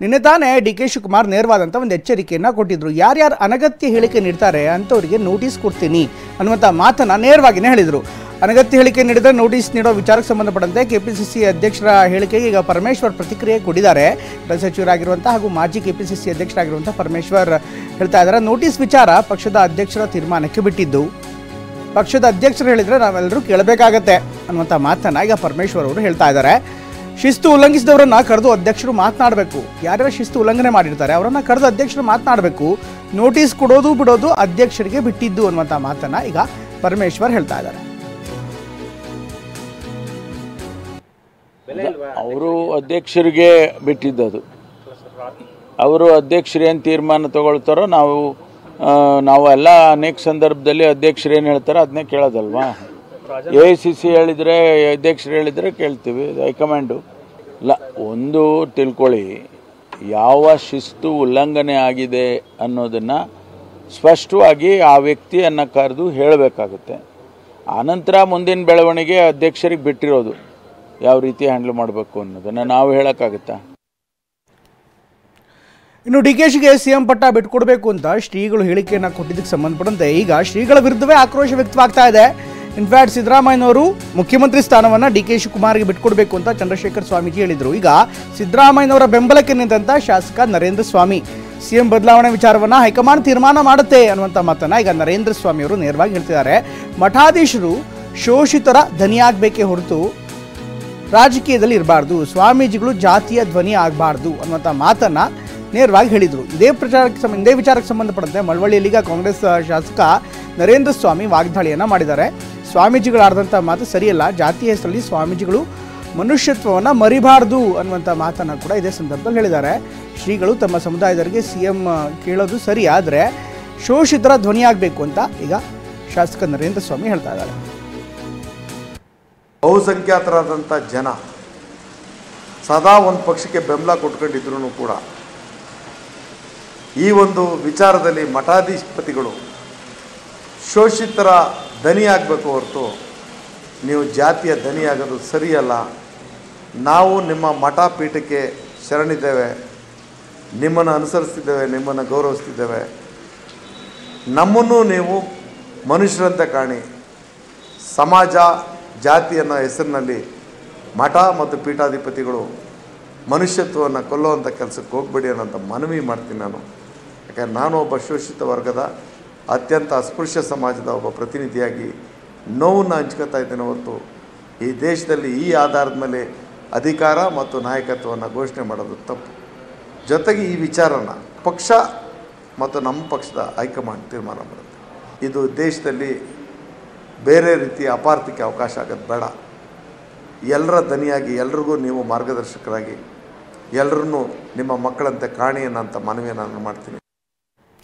ನಿನ್ನೆ ತಾನೇ ಡಿ.ಕೆ. ಶಿವಕುಮಾರ್ ನೇರವಾದಂಥ ಒಂದು ಎಚ್ಚರಿಕೆಯನ್ನು ಕೊಟ್ಟಿದ್ರು. ಯಾರ್ಯಾರು ಅನಗತ್ಯ ಹೇಳಿಕೆ ನೀಡ್ತಾರೆ ಅಂಥವರಿಗೆ ನೋಟಿಸ್ ಕೊಡ್ತೀನಿ ಅನ್ನುವಂಥ ಮಾತನ್ನು ನೇರವಾಗಿಯೇ ಹೇಳಿದರು. ಅನಗತ್ಯ ಹೇಳಿಕೆ ನೀಡಿದರೆ ನೋಟಿಸ್ ನೀಡೋ ವಿಚಾರಕ್ಕೆ ಸಂಬಂಧಪಟ್ಟಂತೆ ಕೆಪಿಸಿಸಿ ಅಧ್ಯಕ್ಷರ ಹೇಳಿಕೆಗೆ ಈಗ ಪರಮೇಶ್ವರ್ ಪ್ರತಿಕ್ರಿಯೆ ಕೊಟ್ಟಿದ್ದಾರೆ. ಗೃಹ ಸಚಿವರಾಗಿರುವಂಥ ಹಾಗೂ ಮಾಜಿ ಕೆಪಿಸಿಸಿ ಅಧ್ಯಕ್ಷರಾಗಿರುವಂಥ ಪರಮೇಶ್ವರ್ ಹೇಳ್ತಾ ಇದ್ದಾರೆ, ನೋಟಿಸ್ ವಿಚಾರ ಪಕ್ಷದ ಅಧ್ಯಕ್ಷರ ತೀರ್ಮಾನಕ್ಕೆ ಬಿಟ್ಟಿದ್ದು. ಪಕ್ಷದ ಅಧ್ಯಕ್ಷರು ಹೇಳಿದರೆ ನಾವೆಲ್ಲರೂ ಕೇಳಬೇಕಾಗತ್ತೆ ಅನ್ನುವಂಥ ಮಾತನ್ನು ಈಗ ಪರಮೇಶ್ವರ್ ಅವರು ಹೇಳ್ತಾ ಇದ್ದಾರೆ. ಶಿಸ್ತು ಉಲ್ಲಂಘಿಸಿದವರನ್ನ ಕರೆದು ಅಧ್ಯಕ್ಷರು ಮಾತನಾಡಬೇಕು. ಯಾರ್ಯಾರು ಶಿಸ್ತು ಉಲ್ಲಂಘನೆ ಮಾಡಿರ್ತಾರೆ ಅವರನ್ನ ಕರೆದು ಅಧ್ಯಕ್ಷರು ಮಾತನಾಡಬೇಕು. ನೋಟಿಸ್ ಕೊಡೋದು ಬಿಡೋದು ಅಧ್ಯಕ್ಷರಿಗೆ ಬಿಟ್ಟಿದ್ದು ಅನ್ನುವಂಥ ಮಾತನ್ನ ಈಗ ಪರಮೇಶ್ವರ್ ಹೇಳ್ತಾ ಇದ್ದಾರೆ. ಅವರು ಅಧ್ಯಕ್ಷರಿಗೆ ಬಿಟ್ಟಿದ್ದದು. ಅವರು ಅಧ್ಯಕ್ಷರು ಏನು ತೀರ್ಮಾನ ತಗೊಳ್ತಾರೋ ನಾವು ಎಲ್ಲ ಅನೇಕ ಸಂದರ್ಭದಲ್ಲಿ ಅಧ್ಯಕ್ಷರು ಏನು ಹೇಳ್ತಾರೋ ಅದನ್ನೇ ಕೇಳೋದಲ್ವಾ. AICC ಹೇಳಿದರೆ ಅಧ್ಯಕ್ಷರು ಹೇಳಿದರೆ ಕೇಳ್ತೀವಿ, ಹೈಕಮಾಂಡು ಇಲ್ಲ. ಒಂದು ತಿಳ್ಕೊಳ್ಳಿ, ಯಾವ ಶಿಸ್ತು ಉಲ್ಲಂಘನೆ ಆಗಿದೆ ಅನ್ನೋದನ್ನು ಸ್ಪಷ್ಟವಾಗಿ ಆ ವ್ಯಕ್ತಿಯನ್ನು ಕರೆದು ಹೇಳಬೇಕಾಗುತ್ತೆ. ಆನಂತರ ಮುಂದಿನ ಬೆಳವಣಿಗೆ ಅಧ್ಯಕ್ಷರಿಗೆ ಬಿಟ್ಟಿರೋದು, ಯಾವ ರೀತಿ ಹ್ಯಾಂಡಲ್ ಮಾಡಬೇಕು ಅನ್ನೋದನ್ನು ನಾವು ಹೇಳೋಕ್ಕಾಗುತ್ತಾ. ಇನ್ನು ಡಿ.ಕೆ.ಶಿಗೆ ಸಿಎಂ ಪಟ್ಟ ಬಿಟ್ಕೊಡ್ಬೇಕು ಅಂತ ಶ್ರೀಗಳು ಹೇಳಿಕೆಯನ್ನು ಕೊಟ್ಟಿದ್ದಕ್ಕೆ ಸಂಬಂಧಪಟ್ಟಂತೆ ಈಗ ಶ್ರೀಗಳ ವಿರುದ್ಧವೇ ಆಕ್ರೋಶ ವ್ಯಕ್ತವಾಗ್ತಾ ಇದೆ. ಇನ್ಫ್ಯಾಕ್ಟ್ ಸಿದ್ದರಾಮಯ್ಯನವರು ಮುಖ್ಯಮಂತ್ರಿ ಸ್ಥಾನವನ್ನು ಡಿ.ಕೆ. ಶಿವಕುಮಾರ್ಗೆ ಬಿಟ್ಕೊಡ್ಬೇಕು ಅಂತ ಚಂದ್ರಶೇಖರ್ ಸ್ವಾಮೀಜಿ ಹೇಳಿದರು. ಈಗ ಸಿದ್ದರಾಮಯ್ಯನವರ ಬೆಂಬಲಕ್ಕೆ ನಿಂತ ಶಾಸಕ ನರೇಂದ್ರ ಸ್ವಾಮಿ ಸಿಎಂ ಬದಲಾವಣೆ ವಿಚಾರವನ್ನು ಹೈಕಮಾಂಡ್ ತೀರ್ಮಾನ ಮಾಡುತ್ತೆ ಅನ್ನುವಂಥ ಮಾತನ್ನು ಈಗ ನರೇಂದ್ರ ಸ್ವಾಮಿ ಅವರು ನೇರವಾಗಿ ಹೇಳ್ತಿದ್ದಾರೆ. ಮಠಾಧೀಶರು ಶೋಷಿತರ ಧನಿಯಾಗಬೇಕೇ ಹೊರತು ರಾಜಕೀಯದಲ್ಲಿ ಇರಬಾರ್ದು, ಸ್ವಾಮೀಜಿಗಳು ಜಾತಿಯ ಧ್ವನಿ ಆಗಬಾರ್ದು ಅನ್ನುವಂಥ ಮಾತನ್ನು ನೇರವಾಗಿ ಹೇಳಿದರು. ಇದೇ ವಿಚಾರಕ್ಕೆ ಸಂಬಂಧಪಟ್ಟಂತೆ ಮಳವಳ್ಳಿಯಲ್ಲಿ ಈಗ ಕಾಂಗ್ರೆಸ್ ಶಾಸಕ ನರೇಂದ್ರ ಸ್ವಾಮಿ ವಾಗ್ದಾಳಿಯನ್ನು ಮಾಡಿದ್ದಾರೆ. ಸ್ವಾಮೀಜಿಗಳಾದಂಥ ಮಾತು ಸರಿಯಲ್ಲ, ಜಾತಿಯ ಹೆಸರಲ್ಲಿ ಸ್ವಾಮೀಜಿಗಳು ಮನುಷ್ಯತ್ವವನ್ನು ಮರಿಬಾರ್ದು ಅನ್ನುವಂಥ ಮಾತನ್ನು ಕೂಡ ಇದೇ ಸಂದರ್ಭದಲ್ಲಿ ಹೇಳಿದ್ದಾರೆ. ಶ್ರೀಗಳು ತಮ್ಮ ಸಮುದಾಯದವರಿಗೆ ಸಿಎಂ ಕೇಳೋದು ಸರಿ, ಆದರೆ ಶೋಷಿತರ ಧ್ವನಿಯಾಗಬೇಕು ಅಂತ ಈಗ ಶಾಸಕ ನರೇಂದ್ರ ಸ್ವಾಮಿ ಹೇಳ್ತಾ ಇದ್ದಾರೆ. ಬಹುಸಂಖ್ಯಾತರಾದಂಥ ಜನ ಸದಾ ಒಂದು ಪಕ್ಷಕ್ಕೆ ಬೆಂಬಲ ಕೊಟ್ಕೊಂಡಿದ್ರು ಕೂಡ ಈ ಒಂದು ವಿಚಾರದಲ್ಲಿ ಮಠಾಧೀಶಪತಿಗಳು ಶೋಷಿತರ ದನಿಯಾಗಬೇಕು ಹೊರತು ನೀವು ಜಾತಿಯ ದನಿಯಾಗೋದು ಸರಿಯಲ್ಲ. ನಾವು ನಿಮ್ಮ ಮಠ ಪೀಠಕ್ಕೆ ಶರಣಿದ್ದೇವೆ, ನಿಮ್ಮನ್ನು ಅನುಸರಿಸ್ತಿದ್ದೇವೆ, ನಿಮ್ಮನ್ನು ಗೌರವಿಸ್ತಿದ್ದೇವೆ. ನಮ್ಮನ್ನು ನೀವು ಮನುಷ್ಯರಂತೆ ಕಾಣಿ. ಸಮಾಜ ಜಾತಿ ಅನ್ನೋ ಹೆಸರಿನಲ್ಲಿ ಮಠ ಮತ್ತು ಪೀಠಾಧಿಪತಿಗಳು ಮನುಷ್ಯತ್ವವನ್ನು ಕೊಲ್ಲುವಂಥ ಕೆಲಸಕ್ಕೆ ಹೋಗಬೇಡಿ ಅನ್ನೋಂಥ ಮನವಿ ಮಾಡ್ತೀನಿ ನಾನು. ಯಾಕಂದರೆ ನಾನು ಒಬ್ಬ ಶೋಷಿತ ವರ್ಗದ ಅತ್ಯಂತ ಅಸ್ಪೃಶ್ಯ ಸಮಾಜದ ಒಬ್ಬ ಪ್ರತಿನಿಧಿಯಾಗಿ ನೋವನ್ನು ಹಂಚ್ಕೊತಾ ಇದ್ದೇನೆ ಹೊರತು ಈ ದೇಶದಲ್ಲಿ ಈ ಆಧಾರದ ಮೇಲೆ ಅಧಿಕಾರ ಮತ್ತು ನಾಯಕತ್ವವನ್ನು ಘೋಷಣೆ ಮಾಡೋದು ತಪ್ಪು. ಜೊತೆಗೆ ಈ ವಿಚಾರನ ಪಕ್ಷ ಮತ್ತು ನಮ್ಮ ಪಕ್ಷದ ಹೈಕಮಾಂಡ್ ತೀರ್ಮಾನ ಮಾಡುತ್ತೆ. ಇದು ದೇಶದಲ್ಲಿ ಬೇರೆ ರೀತಿಯ ಅಪಾರ್ಥಕ್ಕೆ ಅವಕಾಶ ಆಗೋದು ಬೇಡ. ಎಲ್ಲರ ದನಿಯಾಗಿ ಎಲ್ರಿಗೂ ನೀವು ಮಾರ್ಗದರ್ಶಕರಾಗಿ ಎಲ್ಲರನ್ನೂ ನಿಮ್ಮ ಮಕ್ಕಳಂತೆ ಕಾಣಿ ಅನ್ನೋಂಥ ಮನವಿಯನ್ನು ನಾನು ಮಾಡ್ತೀನಿ.